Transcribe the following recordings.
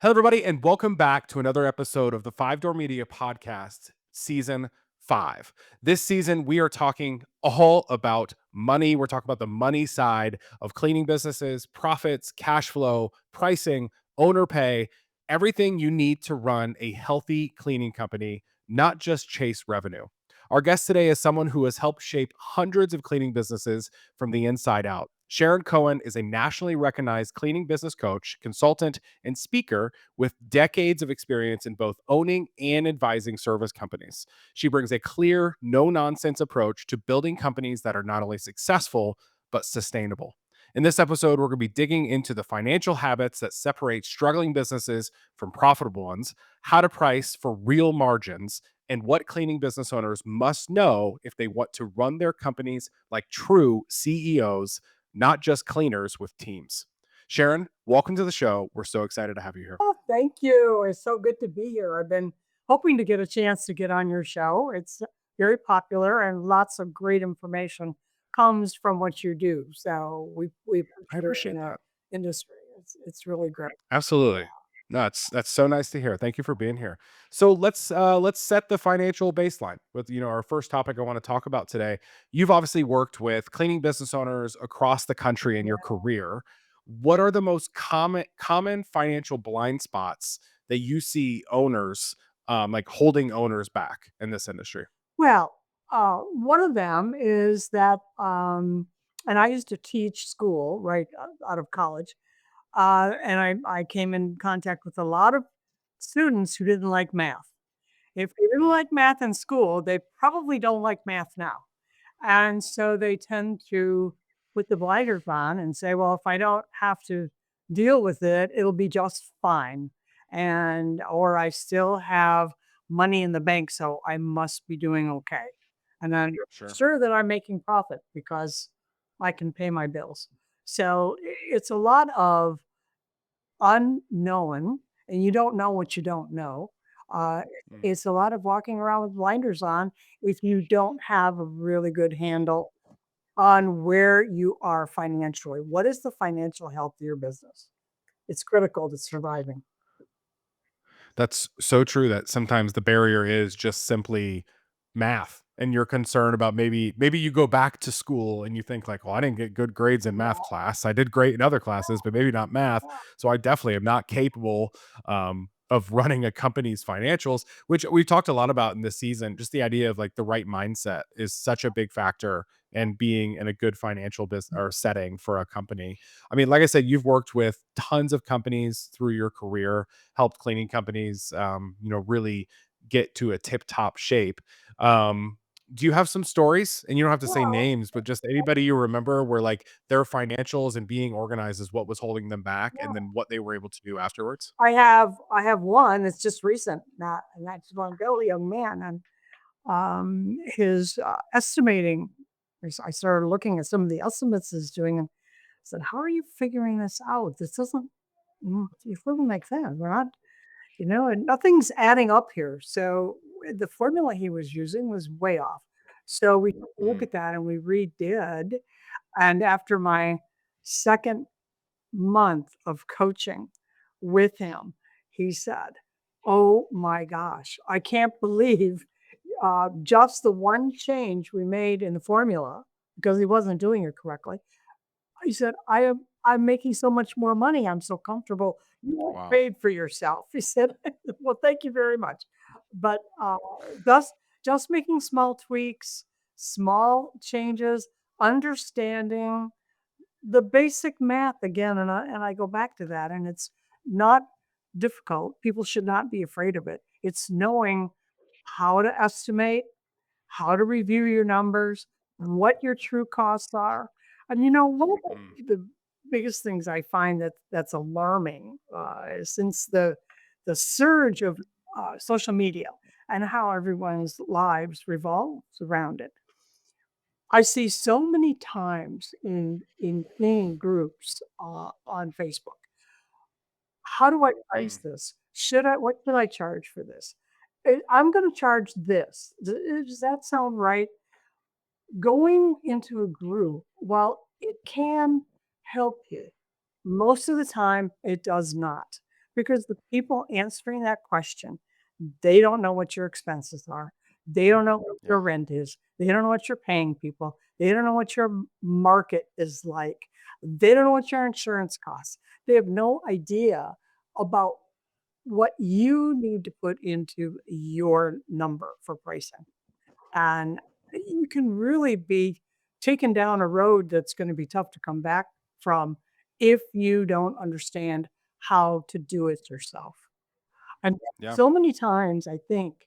Hello, everybody, and welcome back to another episode of the Five Door Media Podcast, Season 5. This season, we are talking all about money. We're talking about the money side of cleaning businesses, profits, cash flow, pricing, owner pay, everything you need to run a healthy cleaning company, not just chase revenue. Our guest today is someone who has helped shape hundreds of cleaning businesses from the inside out. Sharon Cowen is a nationally recognized cleaning business coach, consultant, and speaker with decades of experience in both owning and advising service companies. She brings a clear, no nonsense approach to building companies that are not only successful, but sustainable. In this episode, we're going to be digging into the financial habits that separate struggling businesses from profitable ones, how to price for real margins, and what cleaning business owners must know if they want to run their companies like true CEOs, not just cleaners with teams. Sharon, welcome to the show. We're so excited to have you here. Oh, thank you. It's so good to be here. I've been hoping to get a chance to get on your show. It's very popular and lots of great information comes from what you do. So we I appreciate it in appreciate the that. industry. It's really great. Absolutely. No, that's so nice to hear. Thank you for being here. So let's set the financial baseline with our first topic I want to talk about today. You've obviously worked with cleaning business owners across the country in Yeah. your career. What are the most common financial blind spots that you see owners like holding owners back in this industry? Well, one of them is that, and I used to teach school right out of college, and I came in contact with a lot of students who didn't like math. If they didn't Mm, like math in school, they probably don't like math now. And so they tend to put the blinders on and say, well, if I don't have to deal with it, it'll be just fine. And, or I still have money in the bank, so I must be doing okay. And I'm sure. sure that I'm making profit because I can pay my bills. So it's a lot of unknown, and you don't know what you don't know. Uh, Mm. it's a lot of walking around with blinders on if you don't have a really good handle on where you are financially. What is the financial health of your business? It's critical to surviving. That's so true that sometimes the barrier is just simply math, and you're concerned about maybe you go back to school and you think like, "Well, I didn't get good grades in math Yeah, class. I did great in other classes, but maybe not math. yeah. So I definitely am not capable of running a company's financials," which we've talked a lot about in this season. Just the idea of like the right mindset is such a big factor and being in a good financial business or setting for a company. I mean, like I said, you've worked with tons of companies through your career, helped cleaning companies, really get to a tip top shape. Um, do you have some stories? And you don't have to say Well, names, but just anybody you remember where like their financials and being organized is what was holding them back, and yeah. then what they were able to do afterwards? I have one that's just recent, not long ago, a young man, and his estimating. I started looking at some of the estimates he's doing, and said, "How are you figuring this out? This doesn't. It doesn't make sense. We're not, and nothing's adding up here." So the formula he was using was way off. So we took a look Mm, at that and we redid. And after my second month of coaching with him, he said, "Oh my gosh, I can't believe just the one change we made in the formula because he wasn't doing it correctly." He said, I'm making so much more money. I'm so comfortable. You wow. paid for yourself." He said, "Well, thank you very much." But thus, just making small tweaks, small changes, understanding the basic math again, and I go back to that, and it's not difficult. People should not be afraid of it. It's knowing how to estimate, how to review your numbers, what your true costs are. And one of Mm, the biggest things I find that's alarming since the surge of social media and how everyone's lives revolves around it. I see so many times in cleaning groups on Facebook. How do I price mm, this? Should I? What should I charge for this? I'm going to charge this. Does that sound right? Going into a group, while it can help you, most of the time it does not. because the people answering that question, they don't know what your expenses are. They don't know what Yeah. your rent is. They don't know what you're paying people. They don't know what your market is like. They don't know what your insurance costs. They have no idea about what you need to put into your number for pricing. And you can really be taken down a road that's going to be tough to come back from if you don't understand how to do it yourself. And Yeah. so many times, I think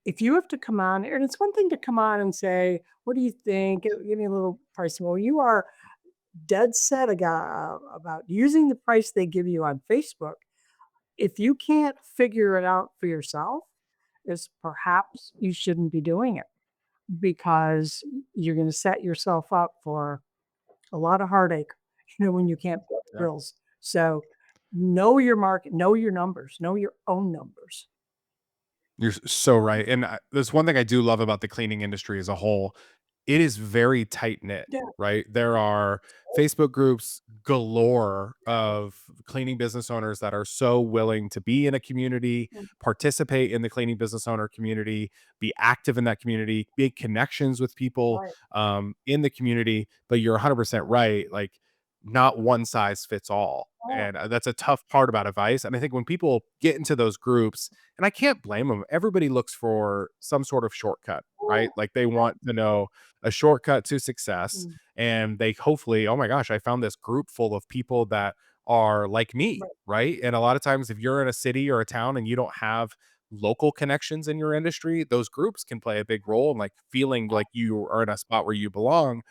if you have to come on, and it's one thing to come on and say, "What do you think? Give me a little price." Well, you are dead set about using the price they give you on Facebook. If you can't figure it out for yourself, is perhaps you shouldn't be doing it because you're going to set yourself up for a lot of heartache, when you can't pay the Yeah. bills. So know your market, know your numbers, know your own numbers. You're so right, and there's one thing I do love about the cleaning industry as a whole. It is very tight knit, Yeah. right? There are Facebook groups galore of cleaning business owners that are so willing to be in a community, Mm. participate in the cleaning business owner community, be active in that community, make connections with people Right. in the community. But you're 100% right. Like, not one size fits all. Oh, And that's a tough part about advice. And I think when people get into those groups, and I can't blame them. Everybody looks for some sort of shortcut, right? oh, Like they want to know a shortcut to success. mm, And they hopefully, oh my gosh, I found this group full of people that are like me, right. right? And a lot of times, if you're in a city or a town and you don't have local connections in your industry, those groups can play a big role in like feeling like you are in a spot where you belong,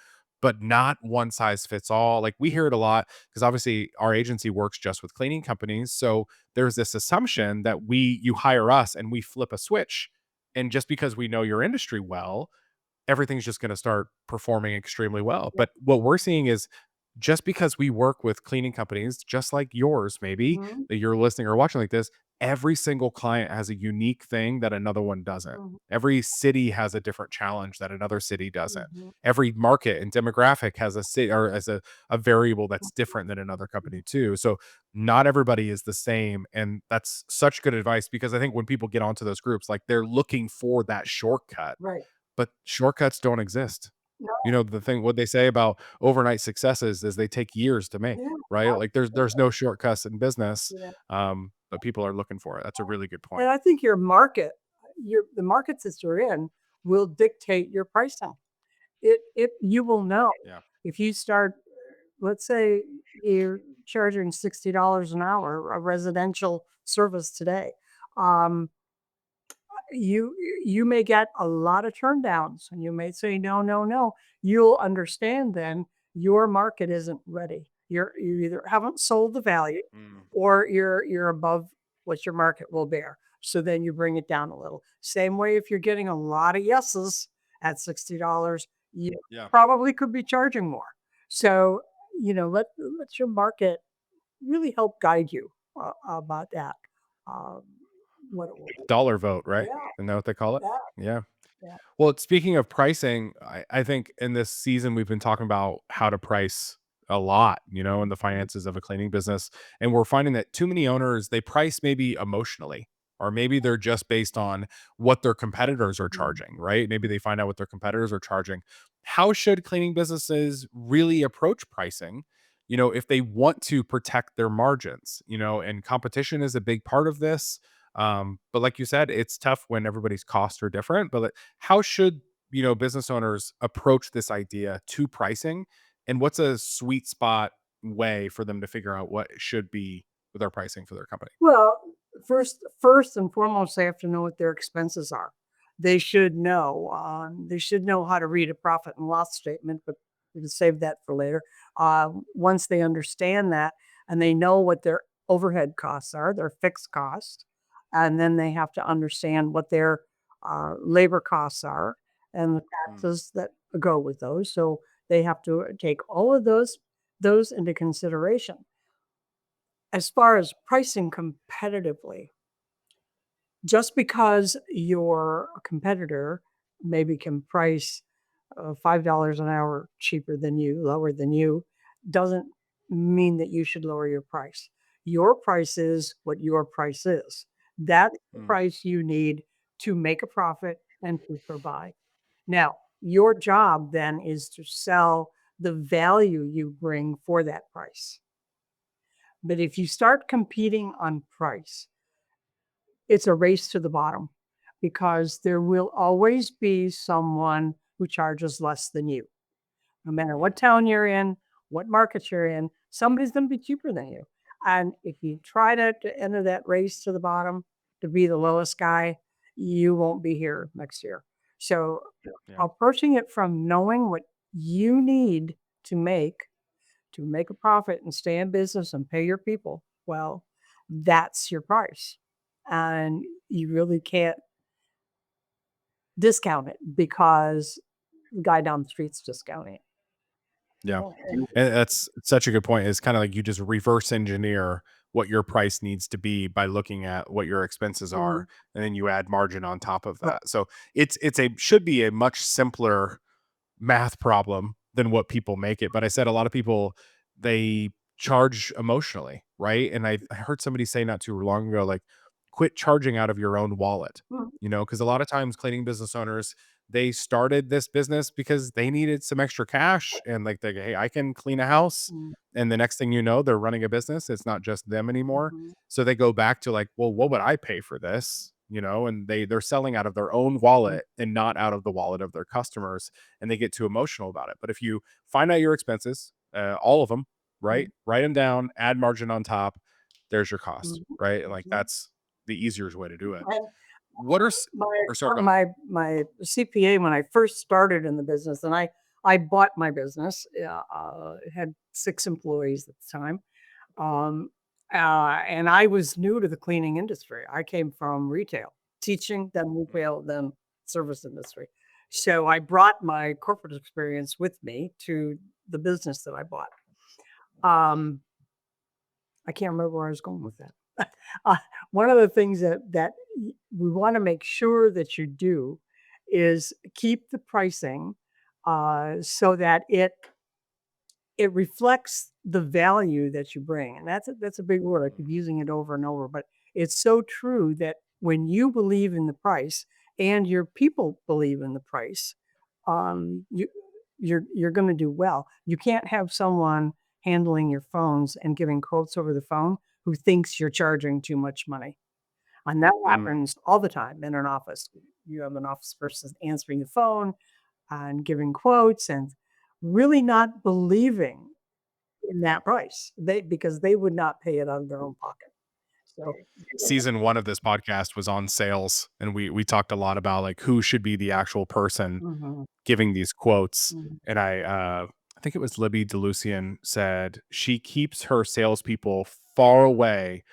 but not one size fits all. Like we hear it a lot because obviously our agency works just with cleaning companies. So there's this assumption that you hire us and we flip a switch. And just because we know your industry well, everything's just going to start performing extremely well. Yeah. But what we're seeing is just because we work with cleaning companies, just like yours, maybe Mhm, that you're listening or watching like this, every single client has a unique thing that another one doesn't. mhm, Every city has a different challenge that another city doesn't. mhm, Every market and demographic has a city or as a variable that's mhm. different than another company too. So not everybody is the same. And that's such good advice because I think when people get onto those groups, like they're looking for that shortcut, Right. but shortcuts don't exist. No. You know, the thing what they say about overnight successes is they take years to make, Yeah. right? Like there's no shortcuts in business, Yeah. but people are looking for it. That's a really good And point. I think the markets that you're in will dictate your pricing. It you will know Yeah. if you start, let's say you're charging $60 an hour, a residential service today. Um, you may get a lot of turndowns and you may say no, no, no. You'll understand then your market isn't ready. You either haven't sold the value Mm, or you're above what your market will bear. So then you bring it down a little. Same way if you're getting a lot of yeses at $60, you yeah. probably could be charging more. So, let your market really help guide you about that. Um, what it will be. Dollar vote, right? Yeah, Isn't that what they call it? yeah, Yeah. yeah. Well, speaking of pricing, I think in this season we've been talking about how to price a lot, in the Mhm, finances of a cleaning business. And we're finding that too many owners, they price maybe emotionally, or maybe they're just based on what their competitors are mhm. charging, right? Maybe they find out what their competitors are charging. How should cleaning businesses really approach pricing? If they want to protect their margins, and competition is a big part of this. But like you said, it's tough when everybody's costs are different. But like, how should business owners approach this idea to pricing, and what's a sweet spot way for them to figure out what should be with their pricing for their company? Well, first and foremost, they have to know what their expenses are. They should know how to read a profit and loss statement, but we can save that for later. Once they understand that and they know what their overhead costs are, their fixed costs, and then they have to understand what their labor costs are and the Mm, taxes that go with those. So they have to take all of those into consideration. As far as pricing competitively, just because your competitor maybe can price $5 an hour cheaper than you, lower than you, doesn't mean that you should lower your price. Your price is what your price is. That's the Mm, price you need to make a profit and to survive. Now, your job then is to sell the value you bring for that price. But if you start competing on price, it's a race to the bottom because there will always be someone who charges less than you. No matter what town you're in, what market you're in, somebody's going to be cheaper than you. And if you try to enter that race to the bottom to be the lowest guy, you won't be here next year. So, yeah. approaching it from knowing what you need to make a profit and stay in business and pay your people, well, that's your price. And you really can't discount it because the guy down the street's discounting it. Yeah. And And that's such a good point. It's kind of like you just reverse engineer what your price needs to be by looking at what your expenses are, Mhm. and then you add margin on top of Right. that. So it's a should be a much simpler math problem than what people make it. But I said a lot of people, they charge emotionally, right? And I heard somebody say not too long ago, like, quit charging out of your own wallet, Mhm. because a lot of times cleaning business owners, they started this business because they needed some extra cash and like they, hey, I can clean a house. Mhm. And the next thing you know, they're running a business. It's not just them anymore. Mhm. So they go back to like, well, what would I pay for this? And they're selling out of their own Mhm. wallet and not out of the wallet of their customers, and they get too emotional about it. But if you find out your expenses, all of them, right? Mhm. Write them down, add margin on top. There's your cost, Mhm. right? And like Mhm. that's the easiest way to do it. And What are my or sorry, go ahead. my CPA when I first started in the business, and I bought my business. It had 6 employees at the time. Um, and I was new to the cleaning industry. I came from retail, teaching, then retail, then service industry. So I brought my corporate experience with me to the business that I bought. Um, I can't remember where I was going with that. Uh, one of the things that we want to make sure that you do is keep the pricing so that it reflects the value that you bring, and that's a big word. I keep using it over and over, but it's so true that when you believe in the price and your people believe in the price, you you're going to do well. You can't have someone handling your phones and giving quotes over the phone who thinks you're charging too much money, and that Mm, happens all the time in an office. You have an office person answering the phone and giving quotes and really not believing in yeah. that price. Because they would not pay it out of their own pocket. So Season 1 of this podcast was on sales, and we talked a lot about like who should be the actual person mhm, giving these quotes. mhm. And I think it was Libby Delucian said she keeps her salespeople far away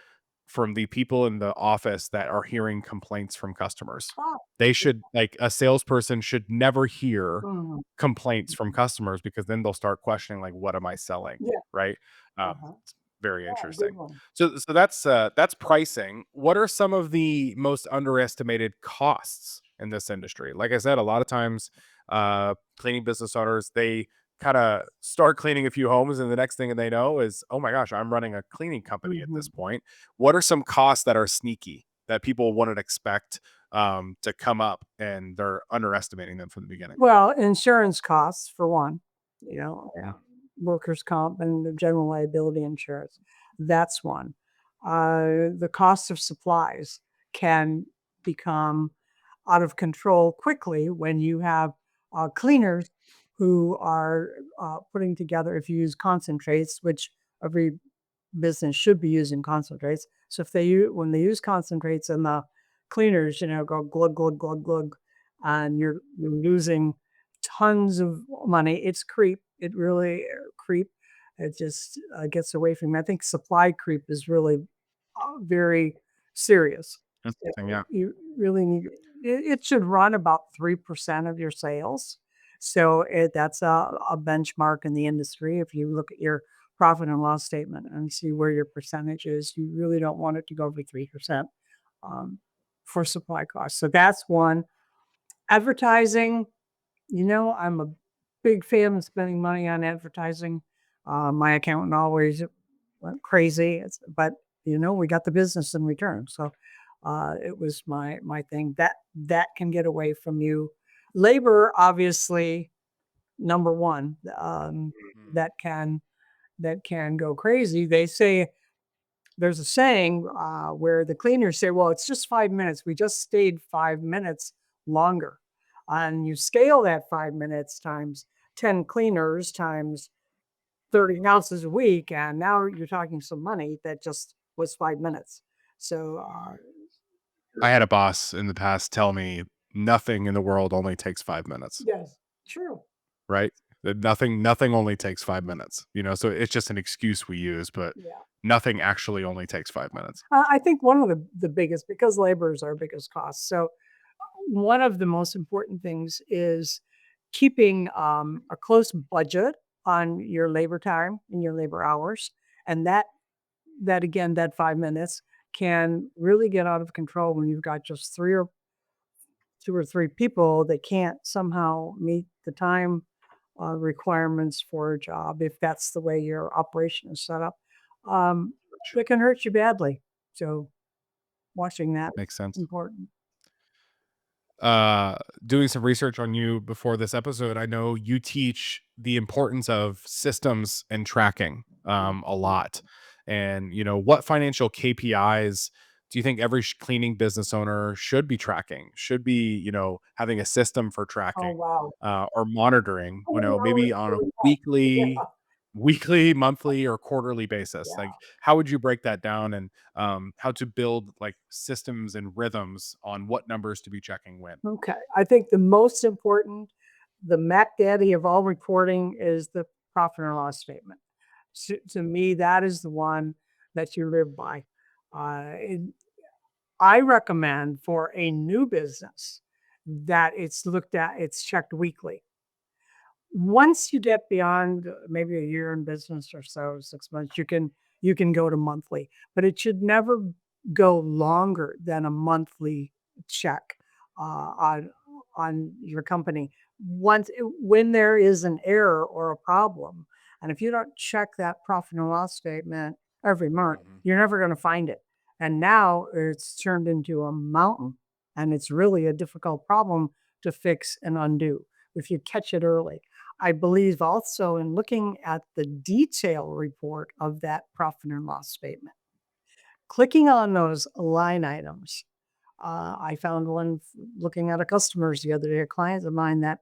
from the people in the office that are hearing complaints from customers. Ah, They should like a salesperson should never hear mhm, complaints from mhm. customers because then they'll start questioning like, what am I selling? Yeah, Right. uh-huh. It's very Yeah, good interesting. one. So that's pricing. What are some of the most underestimated costs in this industry? Like I said, a lot of times cleaning business owners, they kind of start cleaning a few homes and the next thing they know is, oh my gosh, I'm running a cleaning company at this Mhm. point. What are some costs that are sneaky that people wouldn't expect to come up and they're underestimating them from the beginning? Well, insurance costs for one, Mm, workers' comp and the general liability insurance. That's one. The cost of supplies can become out of control quickly when you have cleaners who are putting together, if you use concentrates, which every business should be using concentrates. So if when they use concentrates and the cleaners, go glug glug glug glug, and you're losing tons of money. It's creep. It really creep. It just gets away from me. I think supply creep is really very serious. that's the So thing, yeah. you really need it should run about 3% of your sales. So that's a benchmark in the industry. If you look at your profit and loss statement and see where your percentage is, you really don't want it to go over 3% um, for supply costs. So that's one. Advertising, I'm a big fan of spending money on advertising. My accountant always went crazy. But we got the business in return. So it was my thing that can get away from you. Labor, obviously, number one, Mm. that can go crazy. They say there's a saying where the cleaners say, "Well, it's just 5 minutes. We just stayed 5 minutes longer," and you scale that 5 minutes times 10 cleaners times 30 ounces a week, and now you're talking some money that just was 5 minutes. So, I had a boss in the past tell me nothing in the world only takes 5 minutes, yes, true. right? That nothing only takes 5 minutes, so it's just an excuse we use, but Yeah. nothing actually only takes 5 minutes. I think one of the biggest, because labor is our biggest cost. So, one of the most important things is keeping a close budget on your labor time and your labor hours. And that again, that 5 minutes can really get out of control when you've got just three or two or three people that can't somehow meet the time requirements for a job, if that's the way your operation is set up, um, Sure. that can hurt you badly. So watching that Makes sense. important. uh Doing some research on you before this episode, I know you teach the importance of systems and tracking a lot. And what financial KPIs do you think every cleaning business owner should be tracking, should be having a system for Oh tracking wow! or monitoring, How many hours maybe on do a we have? weekly Yeah, monthly or quarterly basis? Like, yeah. how would you break that down, and how to build like systems and rhythms on what numbers to be checking when? Okay. I think the most important, the Mac Daddy of all reporting is the profit and loss statement. To me, that is the one that you live by. And I recommend for a new business that it's looked at, it's checked weekly. Once you get beyond maybe a year in business or so, 6 months, you can go to monthly, but it should never go longer than a monthly check on your company. When there is an error or a problem, and if you don't check that profit and loss statement every month, Mhm. you're never going to find it. And now it's turned into a mountain, and it's really a difficult problem to fix and undo if you catch it early. I believe also in looking at the detail report of that profit and loss statement, clicking on those line items. I found one looking at a customer's the other day, a client of mine that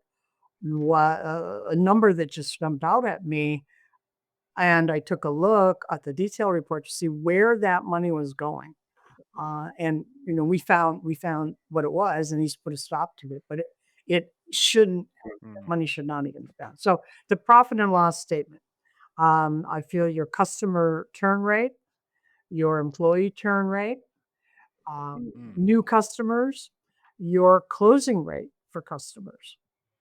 a number that just jumped out at me. And I took a look at the detail report to see where that money was going. And we found what it was, and he's put a stop to it. But it shouldn't Mhm. money should not even be found. So the profit and loss statement. I feel your customer turn rate, your employee turn rate, Mm. new customers, your closing rate for customers.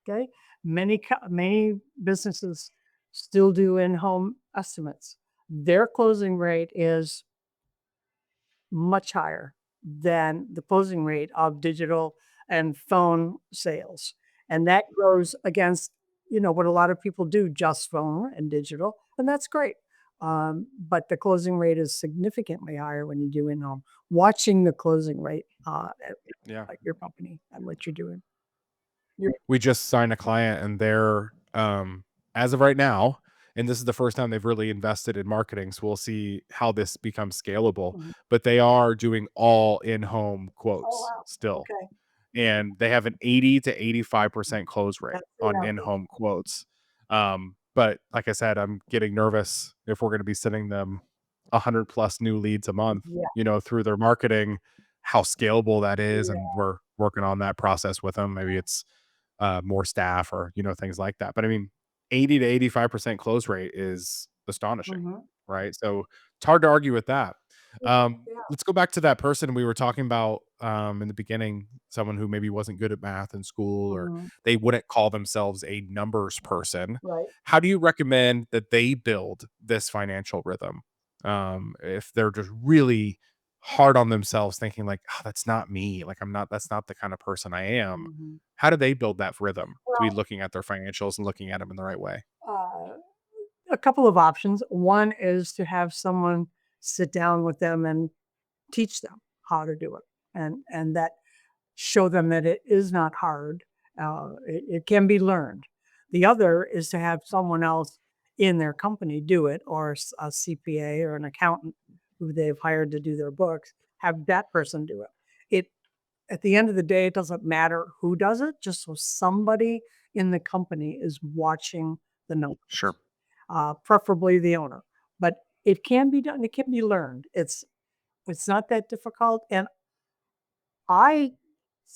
Okay, many businesses still do in-home estimates. Their closing rate is much higher than the closing rate of digital and phone sales. And that goes against, what a lot of people do, just phone and digital, and that's great. But the closing rate is significantly higher when you do in-home. Watching the closing rate Yeah. at your company and what you're doing. You're We just signed a client, and they're as of right now, and this is the first time they've really invested in marketing, so we'll see how this becomes scalable, Mhm. but they are doing all in-home Oh, quotes wow. still. Okay. And they have an 80 to 85% close rate That's on yeah. in-home quotes. But like I said, I'm getting nervous if we're going to be sending them 100 plus new leads a month, Yeah. through their marketing, how scalable that is. Yeah. And we're working on that process with them. Maybe it's more staff or, things like that. But I mean, 80 to 85% close rate is astonishing, Mhm. right? So it's hard to argue with that. Yeah. Yeah. Let's go back to that person we were talking about in the beginning, someone who maybe wasn't good at math in school, or Mhm. they wouldn't call themselves a numbers person. Right. How do you recommend that they build this financial rhythm? If they're just really hard on themselves, thinking like, oh, that's not me. Like, that's not the kind of person I am. Mhm. How do they build that rhythm to be Well, looking at their financials and looking at them in the right way? uh a couple of options. One is to have someone sit down with them and teach them how to do it, and that show them that it is not hard. It can be learned. The other is to have someone else in their company do it, or a CPA or an accountant who they've hired to do their books, have that person do it. It At the end of the day, it doesn't matter who does it, just so somebody in the company is watching the Sure. numbers, preferably the owner. But it can be done. It can be learned. It's not that difficult, and I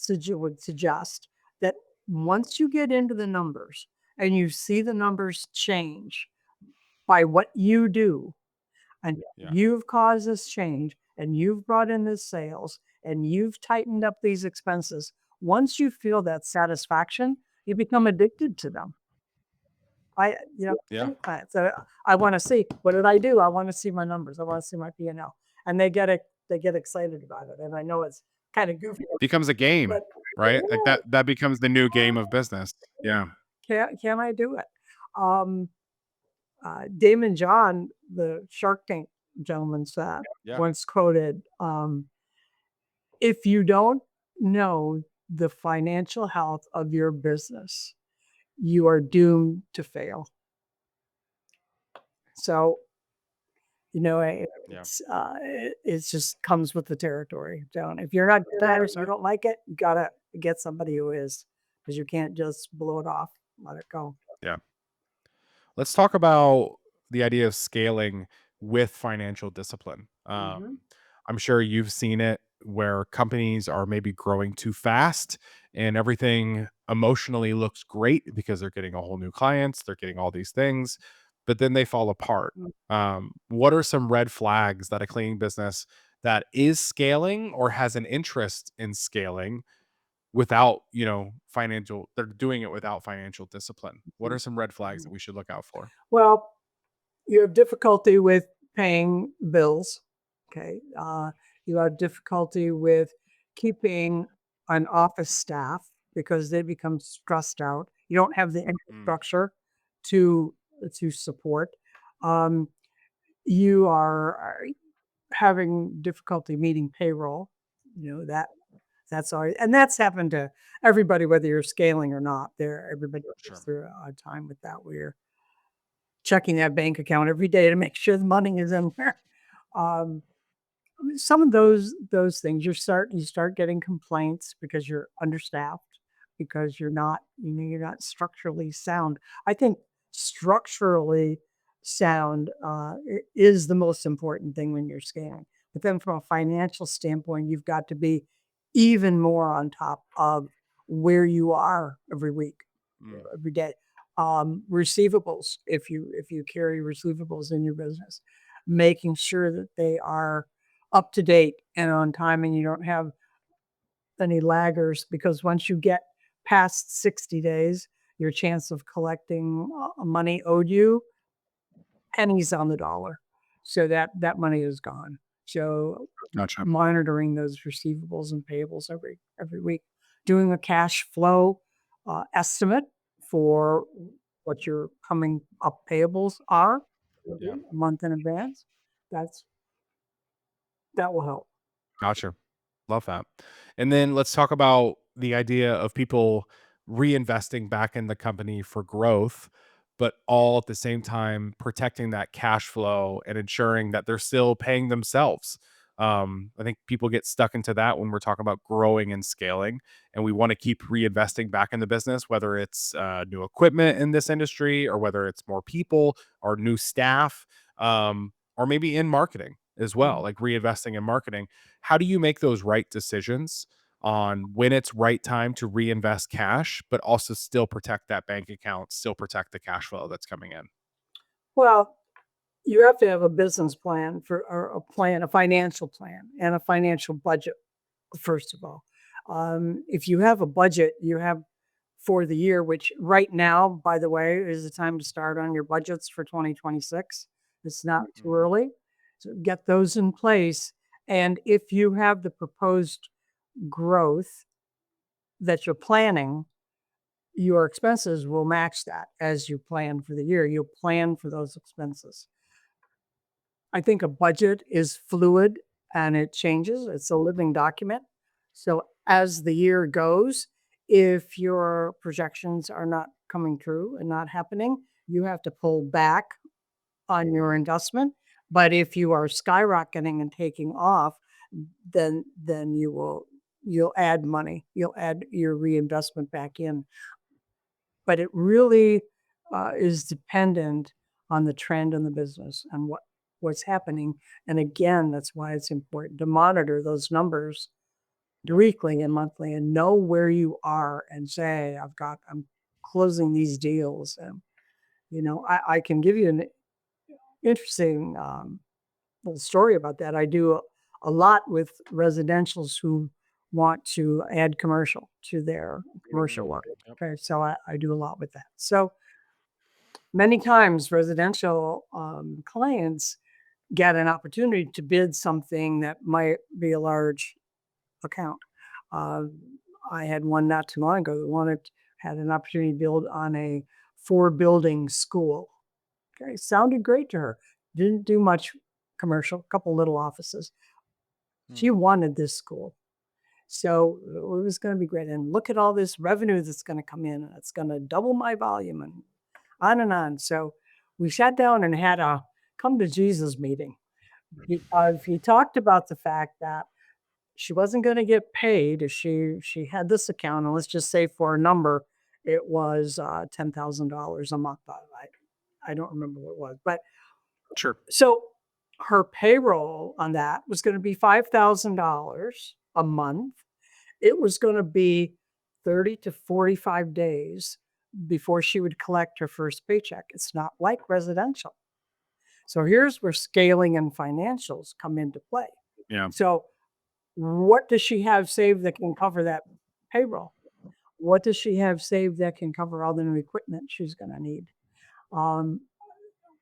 would suggest that once you get into the numbers and you see the numbers change by what you do, and Yeah. you've caused this change, and you've brought in this sales, and you've tightened up these expenses, once you feel that satisfaction, you become addicted to them. I, you know, Yeah. so I want to see, what did I do? I want to see my numbers. I want to see my P and L, and they get excited about it. And I know it's kind of goofy, Becomes a game, but right? Like that becomes the new game of business. Yeah. can I do it? Um, Damon John, the Shark Tank gentleman, said Yeah. once quoted, "If you don't know the financial health of your business, you are doomed to fail." So, Yeah. it's just comes with the territory. Don't If you're not good at it, you don't like it, you gotta get somebody who is, because you can't just blow it off, let it go. Yeah. Let's talk about the idea of scaling with financial discipline. Mhm. I'm sure you've seen it where companies are maybe growing too fast and everything emotionally looks great because they're getting a whole new clients, they're getting all these things, but then they fall apart. Mm. What are some red flags that a cleaning business that is scaling or has an interest in scaling without, financial they're doing it without financial discipline? What are some red flags that Mhm. we should look out for? Well, you have difficulty with paying bills, okay? You have difficulty with keeping an office staff because they become stressed out. You don't have the Mm, infrastructure to support. Um, you are having difficulty meeting payroll. That's always, and that's happened to everybody, whether you're scaling or not. Everybody goes sure. through a time with that, where you're checking that bank account every day to make sure the money is in there. Um, some of those things, you start getting complaints because you're understaffed, because you're not structurally sound. I think structurally sound is the most important thing when you're scaling. But then from a financial standpoint, you've got to be even more on top of where you are every week, Mm, every day. Receivables, if you carry receivables in your business, making sure that they are up to date and on time, and you don't have any laggers, because once you get past 60 days, your chance of collecting money owed you, pennies on the dollar. So that money is gone. So gotcha. monitoring those receivables and payables every week, doing a cash flow estimate for what your coming up payables are Yeah. a month in advance. That's that will help. Gotcha. Love that. And then let's talk about the idea of people reinvesting back in the company for growth, but all at the same time protecting that cash flow and ensuring that they're still paying themselves. I think people get stuck into that when we're talking about growing and scaling, and we want to keep reinvesting back in the business, whether it's new equipment in this industry or whether it's more people or new staff, or maybe in marketing as well, Mm. like reinvesting in marketing. How do you make those right decisions on when it's right time to reinvest cash, but also still protect that bank account, still protect the cash flow that's coming in? Well, you have to have a business plan, or a financial plan, and a financial budget, first of all. If you have a budget, you have for the year, which right now, by the way, is the time to start on your budgets for 2026. It's not too Mhm. early. So get those in place. And if you have the proposed growth that you're planning, your expenses will match that as you plan for the year. You'll plan for those expenses. I think a budget is fluid and it changes. It's a living document. So as the year goes, if your projections are not coming true and not happening, you have to pull back on your investment. But if you are skyrocketing and taking off, then you'll add money. You'll add your reinvestment back in. But it really is dependent on the trend in the business and what's happening. And again, that's why it's important to monitor those numbers weekly and monthly and know where you are and say, I'm closing these deals. And, I can give you an interesting little story about that. I do a lot with residentials who want to add commercial to their commercial Mm, work. yep. Okay. So I do a lot with that. So many times residential clients get an opportunity to bid something that might be a large account. Uh, I had one not too long ago that had an opportunity to build on a 4 building school. Okay, sounded great to her. Didn't do much commercial, a couple little offices. Mm, She wanted this school. So it was going to be great. And look at all this revenue that's going to come in. And it's going to double my volume and on and on. So we sat down and had a come to Jesus meeting because he talked about the fact that she wasn't going to get paid if she had this account. And let's just say for a number, it was $10,000 a month. I don't remember what it was, but sure. so her payroll on that was going to be $5,000 a month. It was going to be 30 to 45 days before she would collect her first paycheck. It's not like residential. So here's where scaling and financials come into play. Yeah. So what does she have saved that can cover that payroll? What does she have saved that can cover all the new equipment she's going to need? Um,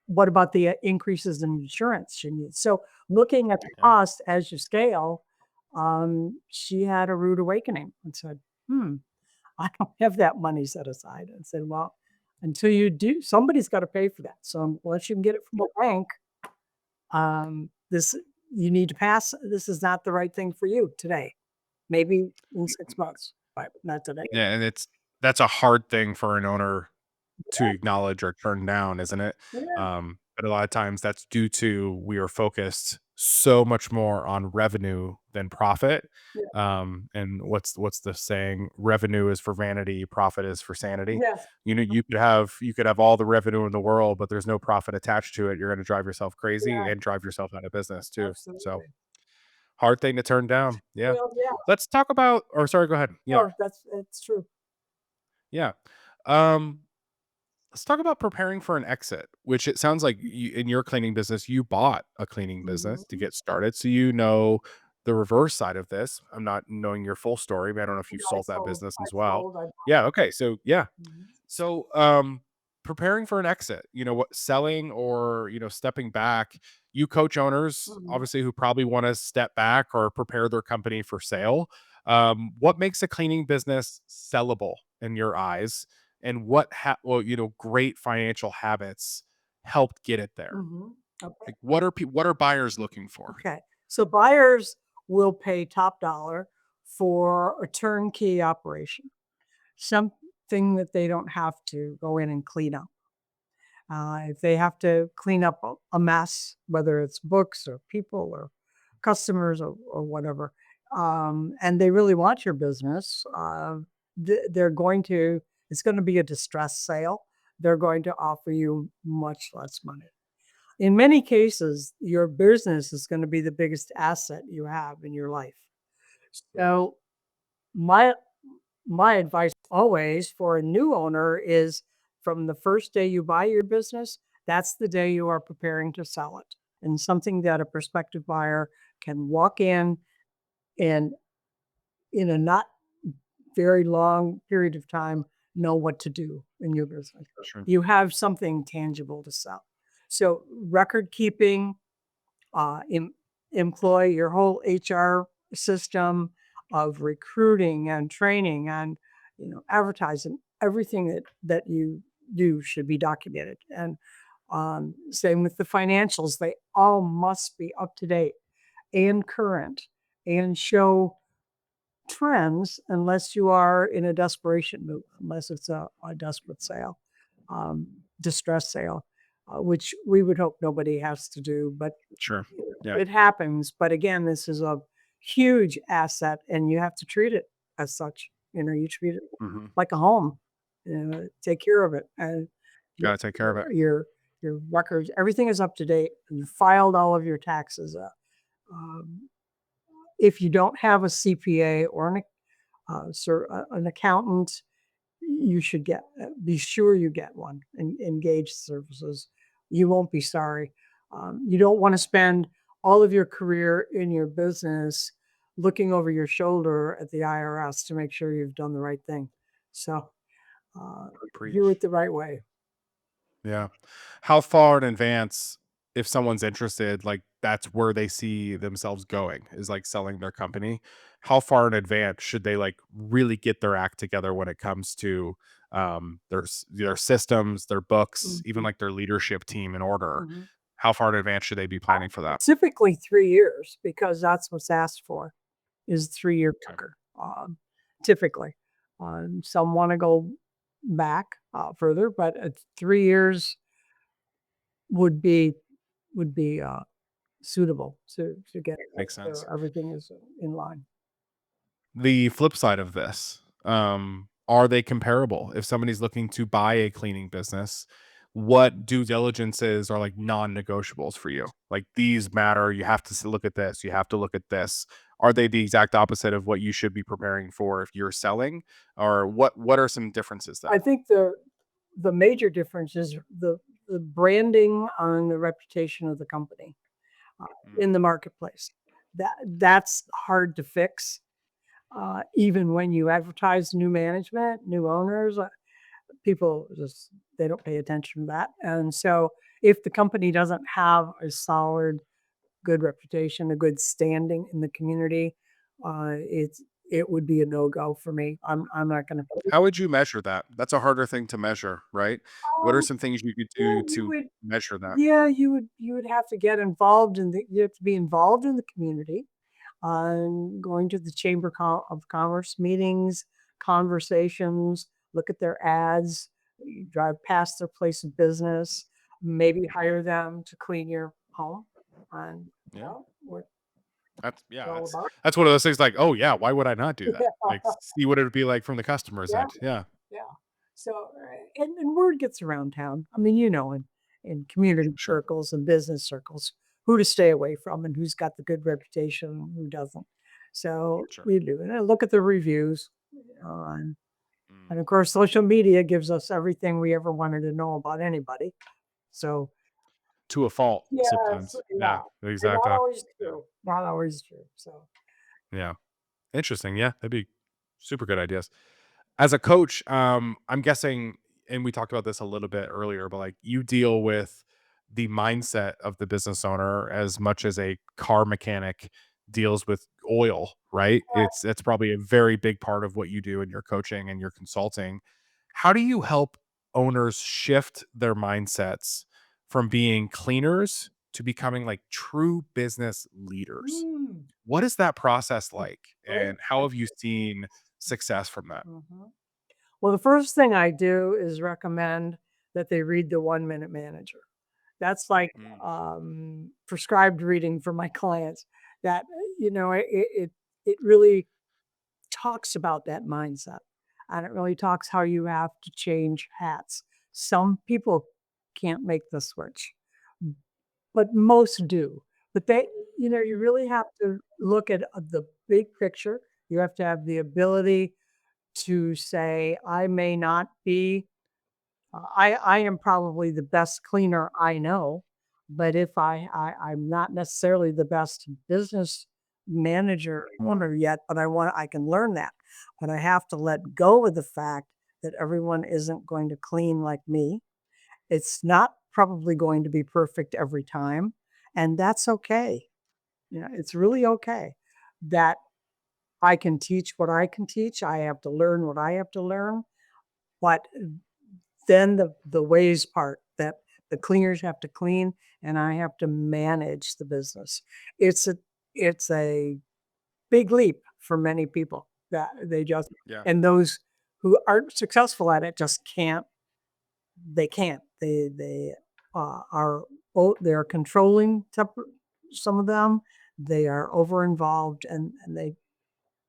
what about the increases in insurance she needs? So looking at the Yeah. cost as you scale, she had a rude awakening and said, I don't have that money set aside. And said, well, until you do, somebody's got to pay for that. So unless you can get it from a bank, this you need to pass. This is not the right thing for you today. Maybe in 6 months, but not today. Yeah, and that's a hard thing for an owner to acknowledge or turn down, isn't it? Yeah, But a lot of times that's due to we are focused so much more on revenue than profit. yeah, And what's the saying? Revenue is for vanity, profit is for sanity. yes, You could have all the revenue in the world, but there's no profit attached to it. You're going to drive yourself crazy yeah, and drive yourself out of business too. So absolutely. hard thing to turn down. Yeah. Well, yeah, Let's talk about. Or sorry, go ahead. Yeah, no, it's true. yeah. Um, Let's talk about preparing for an exit, which it sounds like in your cleaning business, you bought a cleaning business to Mhm. get started. So you know the reverse side of this. I'm not knowing your full story, but I don't know if you Yeah, sold that business I as well. sold, I Yeah. Okay. So yeah. mhm, So preparing for an exit, what selling or stepping back, you coach owners mhm, obviously who probably want to step back or prepare their company for sale. What makes a cleaning business sellable in your eyes? And great financial habits helped get it there. mhm. Okay, Like what are buyers looking for? okay. So buyers will pay top dollar for a turnkey operation, something that they don't have to go in and clean up. If they have to clean up a mess, whether it's books or people or customers or whatever, and they really want your business, they're going to, it's going to be a distress sale. They're going to offer you much less money. In many cases, your business is going to be the biggest asset you have in your life. So, my my advice always for a new owner is from the first day you buy your business, that's the day you are preparing to sell it. And something that a prospective buyer can walk in in a not very long period of time know what to do in your business. Sure. You have something tangible to sell. So record keeping, employ your whole HR system of recruiting and training and advertising. everything that you do should be documented. And same with the financials, they all must be up to date and current and show trends unless you are in a desperation move, unless it's a desperate sale, um, distress sale, which we would hope nobody has to do, but Sure. Yeah. it happens. But again, this is a huge asset and you have to treat it as such. You treat it Mhm. like a home, take care of it. And your, Gotta take care of it. your, your records, everything is up to date. And you filed all of your taxes. Um, if you don't have a CPA or an accountant, you should be sure you get one and engage services. You won't be sorry. You don't want to spend all of your career in your business looking over your shoulder at the IRS to make sure you've done the right thing. So do it Preach. the right way. Yeah. How far in advance, if someone's interested, like that's where they see themselves going, is like selling their company. How far in advance should they like really get their act together when it comes to their systems, their books, even Mhm, like their leadership team in order? mhm. How far in advance should they be planning for that? Typically 3 years because that's what's asked for is 3 year Okay. marker. Typically, some want to go back further, but 3 years would be suitable to get Makes sense. everything is in line. The flip side of this, are they comparable? If somebody's looking to buy a cleaning business, what due diligences are like non-negotiables for you? Like these matter. You have to look at this. You have to look at this. Are they the exact opposite of what you should be preparing for if you're selling, or what are some differences I there? think the major difference is the branding on the reputation of the company uh, Mm, in the marketplace. That's hard to fix. Even when you advertise new management, new owners, people just they don't pay attention to that. And so, if the company doesn't have a solid, good reputation, a good standing in the community, it would be a no go for me. I'm not going to. How would you measure that? That's a harder thing to measure, right? What are Um, some things you could yeah, do to measure that? you would have to get involved you have to be involved in the community, going to the of commerce meetings, conversations, look at their ads, you drive past their place of business, maybe hire them to clean your home, and Yeah. what That's it's yeah, all about. that's one of those things like, "Oh, yeah, why would I not do that?" Yeah, Like, see what it'd be like from the customer's yeah. end. Yeah, Yeah. So, and word gets around town. I mean, in community sure, circles and business circles, who to stay away from and who's got the good reputation and who doesn't. So sure. we do. And I look at the reviews. And Mm. of course, social media gives us everything we ever wanted to know about anybody. So, To a fault yes, sometimes. Yeah, yeah. And not exactly. always Yeah, true. Not always true. So, yeah. Interesting, yeah, that'd be super good ideas. As a coach, I'm guessing, and we talked about this a little bit earlier, but like you deal with the mindset of the business owner as much as a car mechanic deals with oil, right? It's probably a very big part of what you do in your coaching and your consulting. How do you help owners shift their mindsets from being cleaners to becoming like true business leaders? mm, What is that process a like? great And how have you question. seen success from that? Mhm. Well, the first thing I do is recommend that they read the 1 Minute Manager. That's like Mm, prescribed reading for my clients. That it really talks about that mindset, and it really talks how you have to change hats. Some people can't make the switch, but most do. But you really have to look at the big picture. You have to have the ability to say, I may not be I am probably the best cleaner I know, but if I'm not necessarily the best business manager owner yet, but I can learn that. But I have to let go of the fact that everyone isn't going to clean like me. It's not probably going to be perfect every time, and that's okay. It's really okay that I can teach what I can teach. I have to learn what I have to learn, But then the ways part that the cleaners have to clean and I have to manage the business. It's a it's a big leap for many people that they just Yeah. and those who aren't successful at it just can't they can't. They are they're controlling some of them. They are over involved and they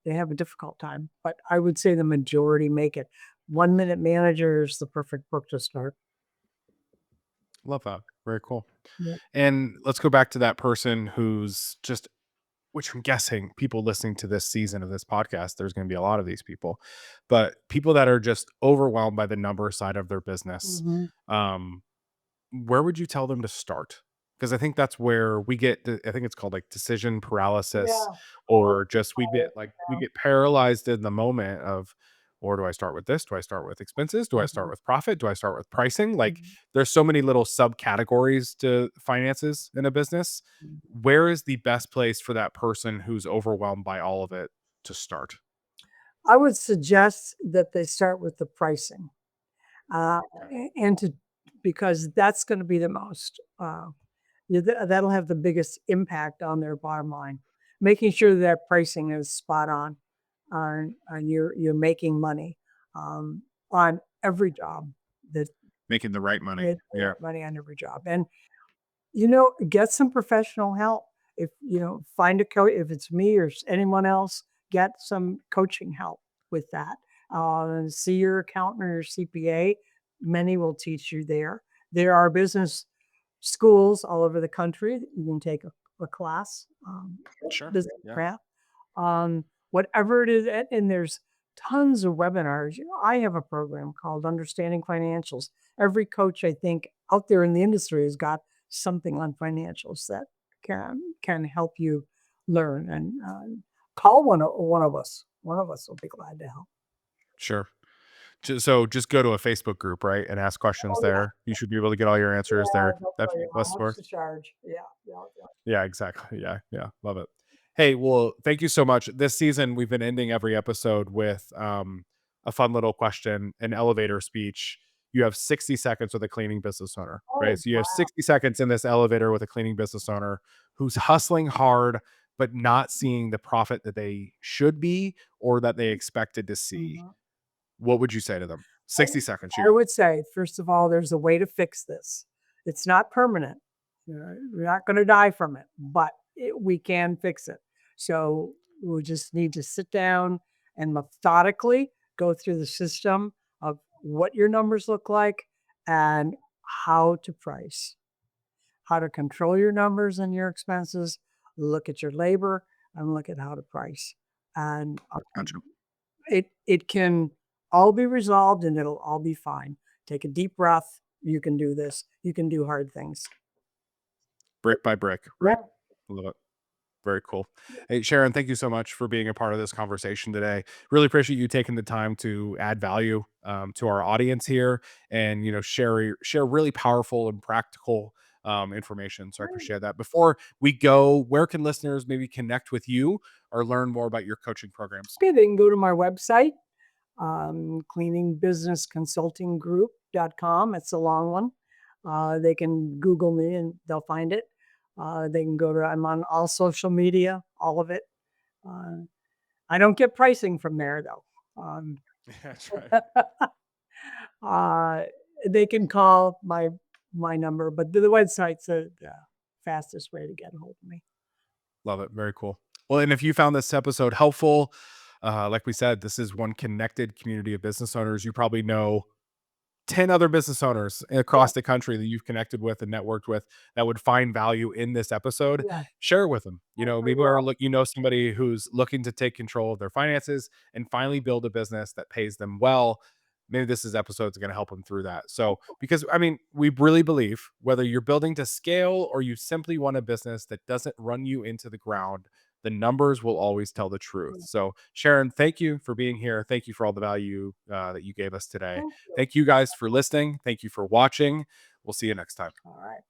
have a difficult time. But I would say the majority make it. 1 Minute Manager is the perfect book to start. Love that. Very cool. Yeah. And let's go back to that person who's just, which I'm guessing people listening to this season of this podcast, there's going to be a lot of these people, but people that are just overwhelmed by the number side of their business. Mhm. Um, where would you tell them to start? Because I think that's where we get, I think it's called like decision paralysis, Yeah. or just we get paralyzed in the moment of, or do I start with this? Do I start with expenses? Do I start Mhm. with profit? Do I start with pricing? Like Mhm. there's so many little subcategories to finances in a business. Mhm. Where is the best place for that person who's overwhelmed by all of it to start? I would suggest that they start with the pricing, Okay. and to because that's going to be the most. Yeah, that'll have the biggest impact on their bottom line. Making sure that pricing is spot on you're making money on every job that Making the right money. they Yeah. have money on every job. And get some professional help. If find a coach. If it's me or anyone else, get some coaching help with that. See your accountant or your CPA. Many will teach you there. There are business schools all over the country that you can take a class, Sure. business Yeah. craft, whatever it is, and there's tons of webinars. I have a program called Understanding Financials. Every coach I think out there in the industry has got something on financials that can help you learn. And call one of us. One of us will be glad to help. Sure. So just go to a Facebook group, right, and ask questions Oh yeah, there. You should be able to get all your answers yeah. there. They'll That's tell you the how best much source. to charge. Yeah, yeah, yeah. Yeah, exactly. Yeah, yeah, love it. Hey, well, thank you so much. This season, we've been ending every episode with a fun little question, an elevator speech. You have 60 seconds with a cleaning business owner, right? Oh So you have wow. 60 seconds in this elevator with a cleaning business owner who's hustling hard, but not seeing the profit that they should be or that they expected to see. Mhm. What would you say to them? I 60 seconds, I shoot. would say, first of all, there's a way to fix this. It's not permanent. You're not going to die from it, but we can fix it. So we just need to sit down and methodically go through the system of what your numbers look like and how to price, how to control your numbers and your expenses, look at your labor, and look at how to price. And Gotcha. it can all be resolved and it'll all be fine. Take a deep breath. You can do this. You can do hard things. Brick by brick, right? Yeah. Love it. Very cool. Hey, Sharon, thank you so much for being a part of this conversation today. Really appreciate you taking the time to add value to our audience here, and share really powerful and practical information. So I appreciate that. Before we go, where can listeners maybe connect with you or learn more about your coaching programs? Okay, they can go to my website, cleaningbusinessconsultinggroup.com. It's a long one. They can Google me and they'll find it. They can go to, I'm on all social media, all of it. Uh, I don't get pricing from there though. That's right. uh, they can call my number, but the website's the fastest way to get a hold of me. Love it. Very cool. Well, and if you found this episode helpful, like we said, this is one connected community of business owners. You probably know 10 other business owners Yeah, across the country that you've connected with and networked with that would find value in this episode. yeah, Share it with them. I sure Maybe will. somebody who's looking to take control of their finances and finally build a business that pays them well. Maybe this is episode's going to help them through that. So, because I mean, we really believe whether you're building to scale or you simply want a business that doesn't run you into the ground, the numbers will always tell the truth. Yeah, So, Sharon, thank you for being here. Thank you for all the value that you gave us today. thank you. Thank you guys for listening. Thank you for watching. We'll see you next time. All right.